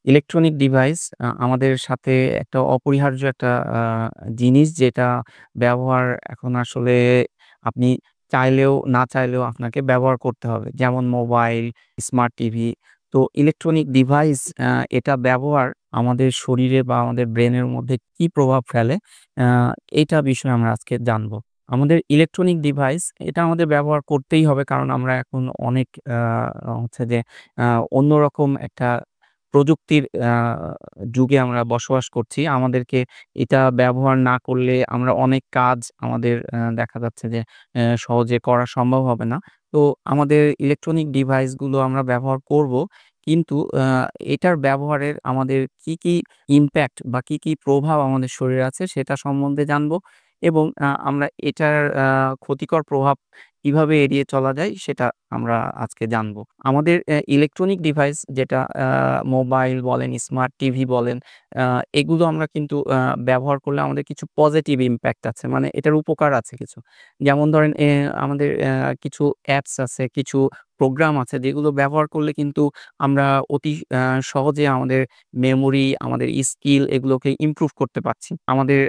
Electronic device আমাদের সাথে একটা অপরিহার্য একটা আ জিনিস যেটা ব্যবহার এখন আসলে আপনি চাইলেও না চাইলেও আপনাকে ব্যবহার করতে হবে। যেমন মোবাইল, স্মার্ট টিভি। তো ইলেকট্রনিক ডিভাইস এটা ব্যবহার আমাদের শরীরে বা আমাদের ব্রেনের মধ্যে কি প্রভাব ফেলে আ এইটা বিষয়ে আমরা আজকে জানবো। আমাদের ইলেকট্রনিক ডিভাইস এটা আমাদের ব্যবহার করতেই হবে কারণ আমরা এখন অনেক হচ্ছে যে আ অন্যরকম একটা প্রযুক্তির যুগে আমরা বসবাস করছি। আমাদেরকে এটা ব্যবহার না করলে আমরা অনেক কাজ আমাদের দেখা যাচ্ছে যে সহজে করা সম্ভব হবে না। তো আমাদের ইলেকট্রনিক ডিভাইস গুলো আমরা ব্যবহার করব। কিন্তু এটার ব্যবহারের আমাদের কি ইমপ্যাক্ট বা কি প্রভাব আমাদের শরীরে আছে সেটা সম্বন্ধে জানবো এবং আমরা এটার ক্ষতিকর প্রভাব কিভাবে এড়িয়ে চলা যায় সেটা আমরা আজকে জানবো। আমাদের ইলেকট্রনিক ডিভাইস যেটা মোবাইল বলেন, স্মার্ট টিভি বলেন, আ এগুলো আমরা কিন্তু ব্যবহার করলে আমাদের কিছু পজিটিভ ইমপ্যাক্ট আছে। মানে এটার উপকার আছে কিছু। যেমন ধরেন আমাদের কিছু অ্যাপস আছে, কিছু প্রোগ্রাম আছে যেগুলো ব্যবহার করলে কিন্তু আমরা অতি সহজে আমাদের মেমোরি, আমাদের স্কিল এগুলোকে ইমপ্রুভ করতে পারছি। আমাদের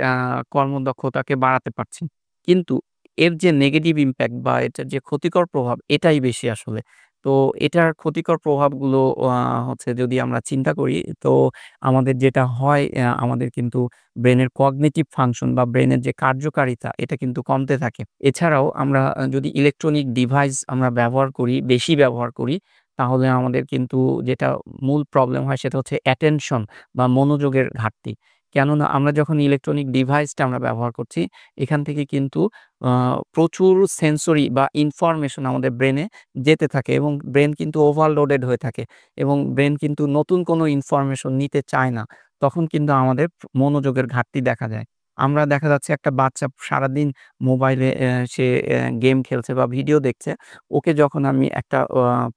কর্মদক্ষতাকে বাড়াতে পারছি। কিন্তু এর যে নেগেটিভ ইমপ্যাক্ট বা এটার যে ক্ষতিকর প্রভাব এটাই বেশি আসলে। তো এটার ক্ষতিকর প্রভাবগুলো আ হচ্ছে যদি আমরা চিন্তা করি তো আমাদের যেটা হয় আমাদের কিন্তু ব্রেনের কগনিটিভ ফাংশন বা ব্রেনের যে কার্যকারিতা এটা কিন্তু কমতে থাকে। এছাড়াও আমরা যদি ইলেকট্রনিক ডিভাইস আমরা ব্যবহার করি, বেশি ব্যবহার করি তাহলে আমাদের কিন্তু যেটা মূল প্রবলেম হয় সেটা হচ্ছে অ্যাটেনশন বা মনোযোগের ঘাটতি। কেননা আমরা যখন ইলেকট্রনিক ডিভাইসটা আমরা ব্যবহার করছি এখান থেকে কিন্তু আ প্রচুর সেন্সরি বা ইনফরমেশন আমাদের ব্রেনে যেতে থাকে এবং ব্রেন কিন্তু ওভারলোডেড হয়ে থাকে এবং ব্রেন কিন্তু নতুন কোনো ইনফরমেশন নিতে চায় না। তখন কিন্তু আমাদের মনোযোগের ঘাটতি দেখা যায়। আমরা দেখা যাচ্ছে একটা বাচ্চা সারাদিন মোবাইলে সে গেম খেলছে বা ভিডিও দেখছে। ওকে যখন আমি একটা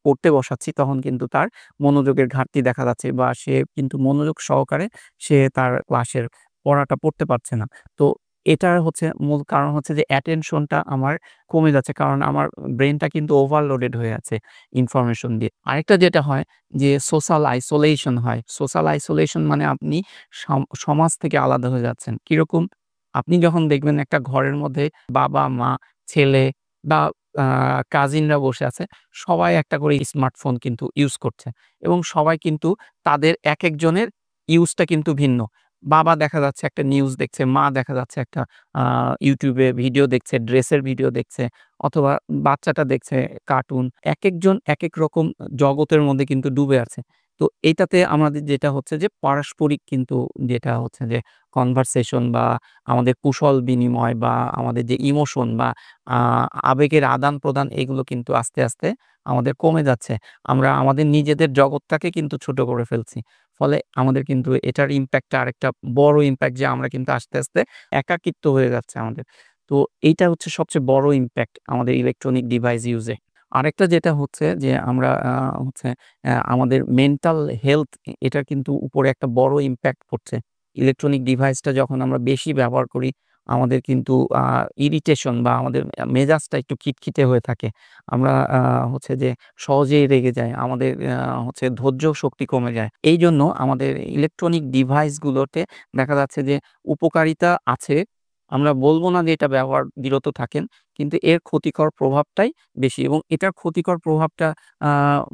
পড়তে বসাচ্ছি তখন কিন্তু তার মনোযোগের ঘাটতি দেখা যাচ্ছে বা সে কিন্তু মনোযোগ সহকারে সে তার ক্লাসের পড়াটা পড়তে পারছে না। তো এটার হচ্ছে মূল কারণ হচ্ছে যে attention টা আমার কমে যাচ্ছে। কারণ আমার ব্রেইনটা কিন্তু ওভারলোডেড হয়ে আছে ইনফরমেশন দিয়ে। আরেকটা যেটা হয় যে সোশ্যাল আইসোলেশন হয়। সোশ্যাল আইসোলেশন মানে আপনি সমাজ থেকে আলাদা হয়ে যাচ্ছেন। কিরকম? আপনি যখন দেখবেন একটা ঘরের মধ্যে বাবা-মা, ছেলে বা আ কাজিনরা বসে আছে। সবাই একটা করে স্মার্টফোন কিন্তু ইউজ করছে এবং সবাই কিন্তু তাদের একেকজনের ইউজটা কিন্তু ভিন্ন। বাবা দেখা যাচ্ছে একটা নিউজ দেখছে, মা দেখা যাচ্ছে একটা আ YouTube এ ভিডিও দেখছে, ড্রেসের ভিডিও দেখছে অথবা বাচ্চাটা দেখছে কার্টুন। একেকজন একেক রকম জগতের মধ্যে কিন্তু ডুবে আছে। তো এইটাতে আমাদের যেটা হচ্ছে যে পারস্পরিক কিন্তু যেটা হচ্ছে যে কনভারসেশন বা আমাদের কুশল বিনিময় বা আমাদের যে ইমোশন বা আ আবেগের আদান-প্রদান এগুলো কিন্তু আস্তে আমাদের কমে যাচ্ছে। আমরা আমাদের নিজেদের জগৎটাকে কিন্তু ছোট করে ফেলছি। ফলে আমাদের কিন্তু এটার ইমপ্যাক্টটা আরেকটা বড় ইমপ্যাক্ট যে আমরা কিন্তু আস্তে একাকিত্ব হয়ে যাচ্ছে আমাদের। তো এইটা হচ্ছে সবচেয়ে বড় ইমপ্যাক্ট আমাদের ইলেকট্রনিক ডিভাইস ইউজে। আরেকটা যেটা হচ্ছে যে আমরা হচ্ছে আমাদের মেন্টাল হেলথ এটার কিন্তু উপরে একটা বড় ইমপ্যাক্ট পড়ছে। ইলেকট্রনিক ডিভাইসটা যখন আমরা বেশি ব্যবহার করি, আমাদের কিন্তু ইরিটেশন বা আমাদের মেজাজটা একটু খিটখিটে হয়ে থাকে। আমরা হচ্ছে যে সহজেই রেগে যাই। আমাদের হচ্ছে ধৈর্য শক্তি কমে যায়। এইজন্য আমাদের ইলেকট্রনিক ডিভাইস গুলোতে দেখা যাচ্ছে যে উপকারিতা আছে। আমরা বলব না যে এটা ব্যবহার বিরত থাকেন। কিন্তু এর ক্ষতিকর প্রভাবটাই বেশি এবং এটার ক্ষতিকর প্রভাবটা আ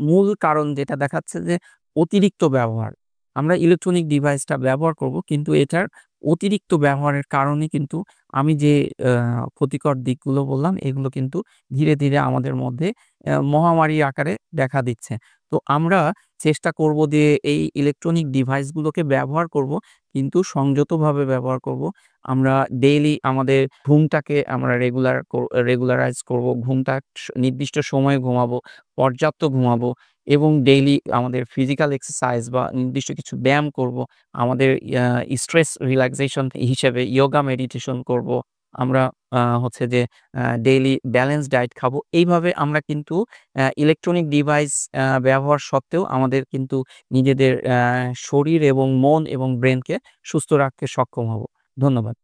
মূল কারণ যেটা দেখাচ্ছে যে অতিরিক্ত ব্যবহার। আমরা ইলেকট্রনিক ডিভাইসটা ব্যবহার করব কিন্তু এটার অতিরিক্ত ব্যবহারের কারণে কিন্তু আমি যে আ ক্ষতিকর দিকগুলো বললাম এগুলো কিন্তু ধীরে আমাদের মধ্যে মহামারী আকারে দেখা দিচ্ছে। তো আমরা চেষ্টা করব যে এই ইলেকট্রনিক ডিভাইসগুলোকে ব্যবহার করব কিন্তু সংযতভাবে ব্যবহার করব। আমরা ডেইলি আমাদের ঘুমটাকে আমরা রেগুলারাইজ করব। ঘুমটা নির্দিষ্ট সময়ে ঘুমাবো, পর্যাপ্ত ঘুমাবো এবং ডেইলি আমাদের ফিজিক্যাল এক্সারসাইজ বা নির্দিষ্ট কিছু ব্যায়াম করব। আমাদের স্ট্রেস রিল্যাক্সেশন হিসেবে ইয়োগা মেডিটেশন করব। আমরা হচ্ছে যে ডেইলি ব্যালেন্স ডায়েট খাবো। এইভাবে আমরা কিন্তু ইলেকট্রনিক ডিভাইস ব্যবহার সত্ত্বেও আমাদের কিন্তু নিজেদের শরীর এবং মন এবং ব্রেইনকে সুস্থ রাখতে সক্ষম হব। ধন্যবাদ।